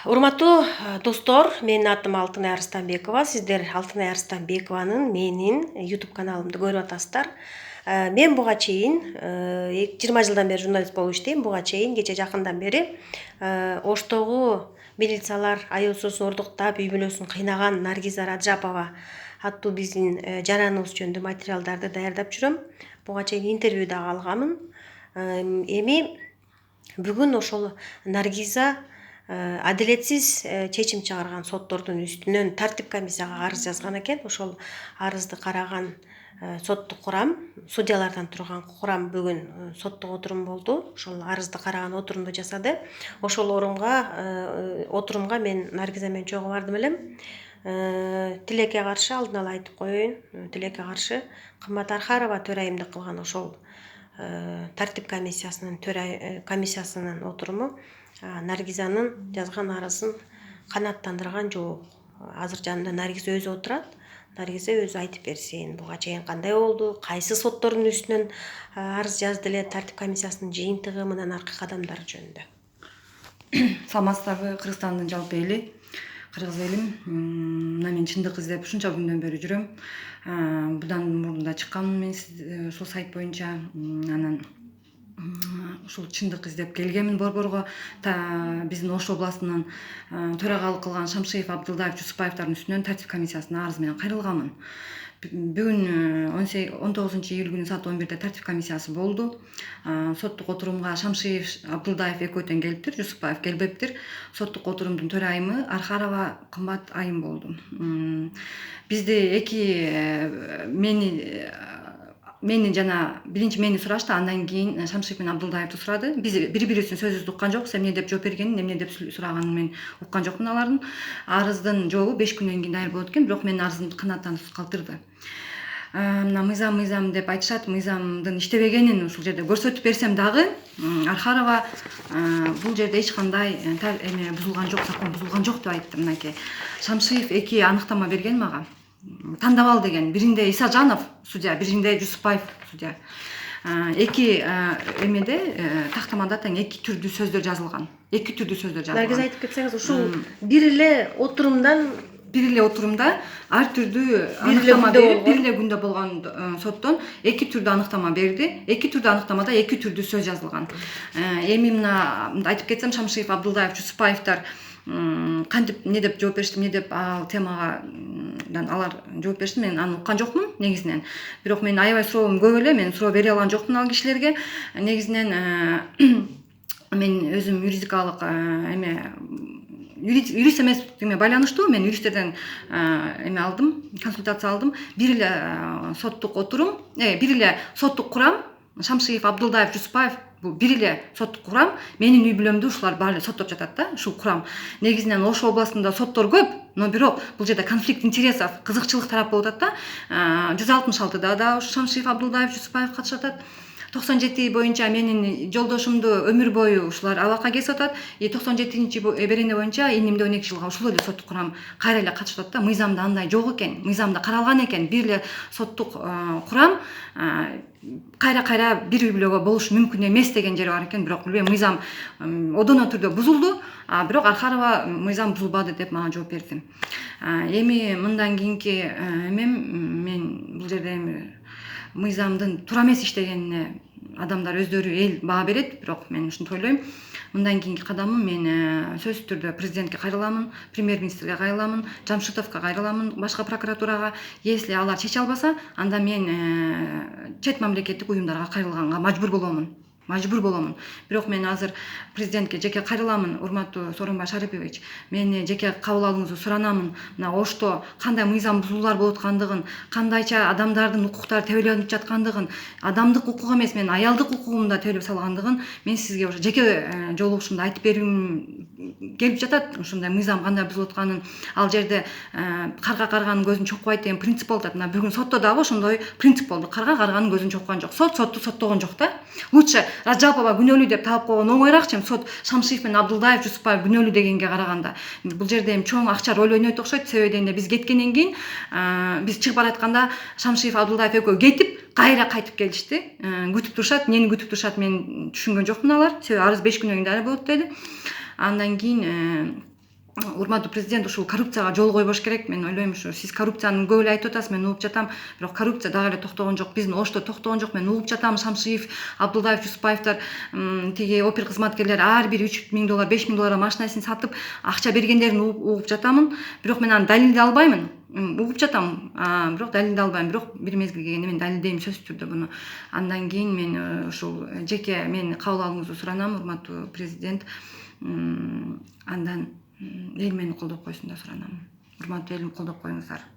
Урматтуу достор, менин атым Алтынай Арыстанбекова. Сиздер Алтынай Арыстанбекованын менин YouTube каналымды көрүп атасыздар. Мен буга чейин 20 жылдан бери журналист болуп иштейм. Буга чейин кече жакындан бери Оштогу милициялар АЕСОсун ордуктап, үй бүлөсүн кыйнаган Наргиза Раджапова аттуу биздин жараныбыз жөнүндө материалдарды даярдап жүрөм. Буга чейин интервью дагы алганмын. Эми бүгүн ошол Наргиза адилетсиз чечим чыгарган соттордун үстүнөн тартип комиссияга арыз жазган экен. Ошол арызды караган соттук курам, судьялардан турган курам бүгүн соттук отурум болду. Ошол арызды караган отурумду жасады. Ошол отурумга мен Наргиза менен чогуу бардым элем. Тилекке каршы алдын ала айтып коеюн. Тилекке каршы Кымбат Архарова төрайымдык кылган ошол тартип комиссиясынын отуруму Наргизанын жазган арызын канааттандырган жок. Азыр жанында Наргиза өзү отурат. Наргиза өзү айтып берсин, буга чейин кандай болду, кайсы соттордун үстүнөн арыз жазды эле, тартип комиссиясынын жыйынтыгы, мындан аркы кадамдары жөнүндө. Саламатсыздарбы, Кыргызстандын жалпы эли, кыргыз элим. Мына мен чындык издеп ушунча күндөн бери жүрөм. Будан мурун да чыкканмын мен ушул сайт боюнча. Анан ушул чындык издеп келгенмин Борборго. Биздин Ош областынан төрагалык кылган Шамшиев, Абдылдаев, Жусупаевдардын үстүнөн тартип комиссиясына арыз менен кайрылганмын. Бүгүн 19-июль күнү саат 11-де тартип комиссиясы болду. Соттук отурумга Шамшиев, Абдылдаев экөөтөн келиптир, Жусупаев келбептир. Соттук отурумдун төрайымы Архарова Кымбат Айым болду. Бизди мени жана биринчи мени сурашты, андан кийин Шамшиев менен Абдылдаевди сурады. Биз бири-бирибиздин сөзүбүздү уккан жокпуз. Эмне деп жооп бергенин, эмне деп сураганын мен уккан жокмун алардын. Арыздын жообу 5 күндөн кийин даяр болот экен, бирок менин арызымды канааттанып калтырды. Мына мыйзам деп айтышат, мыйзамдын иштебегенин ушул жерде көрсөтүп берсем дагы, Архарова бул жерде эч кандай бузулган жок, закон бузулган жок деп айтты. Мынакей Шамшиев 2 аныктама берген мага. Тандап ал деген. Биринде Исажанов судья, биринде Жусупаев судья. 2 тактамада тең 2 түрдүү сөздөр жазылган. Наргиза айтып кетсеңиз, ушул бир эле отурумда ар түрдүү аныктама берип, бир эле күндө болгон соттон 2 түрдүү аныктама берди. 2 түрдүү аныктамада 2 түрдүү сөз жазылган. Эми мына айтып кетсем, Шамшиев, Абдылдаев, Жусупаевдар кантип эмне деп жооп беришти, эмне деп темага алар жооп беришти, мен аны уккан жокмун негизинен. Бирок менин аябай суроом көп эле, мен суроо бере алган жокмун ал кишилерге. Негизинен мен өзүм юридикалык юрист эместигиме байланыштуу, мен юристтерден алдым, консультация алдым. Бир эле соттук отурум, бир эле соттук курам, Шамшиев, Абдылдаев, Жусупаев, бул бир эле соттук курам. Менин үй бүлөмдү ушулар баары соттоп жатат да, ушул курам. Негизинен Ош областында соттор көп, но бирок бул жерде конфликт интересов, кызыкчылык тарап болуп атат да. 166-да да ушу Шамшиев, Абдылдаев, Жусупаев катышып атат. 97 боюнча менин жолдошумду өмүр бою ушулар абакка кесип атат. 97-чи берене боюнча инимди 12 жылга ушул эле соттук курам кайра эле катышып атат да. Мыйзамда андай жок экен, мыйзамда каралган экен. Бир эле соттук курам кайра бир үй бүлөгө болушу мүмкүн эмес деген жери бар экен. Бирок билбейм, мыйзам одоно түрдө бузулду, бирок Архарова мыйзам бузулбады деп мага жооп берди. Эми мындан кийинки мен бул жерде мыйзамдын туура эмес иштегенине адамдар өздөрү эл баа берет, бирок мен ушинтип ойлойм. Мындан кийинки кадамым, мен сөзсүз түрдө президентке кайрыламын, премьер-министрге кайрыламын, Жамшитовго кайрыламын, башка прокуратурага. Если алар чече албаса, анда мен чет мамлекеттик уюмдарга кайрылганга мажбур боломун. Бирок мен азыр президентке жеке кайрыламын. Урматтуу Сооронбай Шарипович, мени жеке кабыл алууңузду суранамын. Мына Ошто кандай мыйзам бузуулар болуп аткандыгын, кандайча адамдардын укуктары тебеленип жаткандыгын, адамдык укук эмес, мен аялдык укугумду да тебелеп салгандыгын мен сизге ошо жеке жолугушумда айтып бергим келип жатат. Ушундай мыйзам кандай бузулуп атканын, ал жерде карга карганын көзүн чокпойт деген принцип болуп атат. Мына бүгүн сотто дагы ошондой принцип болду. Карга карганын көзүн чоккан жок. Сотту соттогон жок да. Лучше Раджапова күнөөлүү деп таап койгон оңоюраак, чем сот Шамшиев менен Абдылдаев, Жусупаев күнөөлүү дегенге караганда. Бул жерде чоң акча роль ойнойт окшойт. Себеби дегенде биз кеткенден кийин, биз чыгып баратканда Шамшиев, Абдылдаев экөө кетип, кайра кайтып келишти. Күтүп турушат, эмнени күтүп турушат мен түшүнгөн жокмун алар. Себеби арыз 5 күндөн кийин даяр болот деди. Андан кийин урматтуу президент, ушул коррупцияга жол койбош керек. Мен ойлойм, ушу сиз коррупцияны көп эле айтып атасыз, мен угуп жатам, бирок коррупция дагы эле токтогон жок. Биздин Ошто токтогон жок. Мен угуп жатам, Шамшиев, Абдулдаев, Жусупаевдер, тиги опер кызматкерлери ар бири $3.000, $5.000 машинасын сатып акча бергендерин угуп жатамын. Бирок мен аны далилдей албаймын. Угуп жатам, бирок далилдей албайм. Бирок бир мезгилге келгенде мен далилдейм сөзсүз түрдө буну. Андан кийин мен ушул жеке мени кабыл алууңузду суранам, урматтуу президент. Андан эл мени колдоп койсун да суранам. Урматтуу элим, колдоп коюңуздар.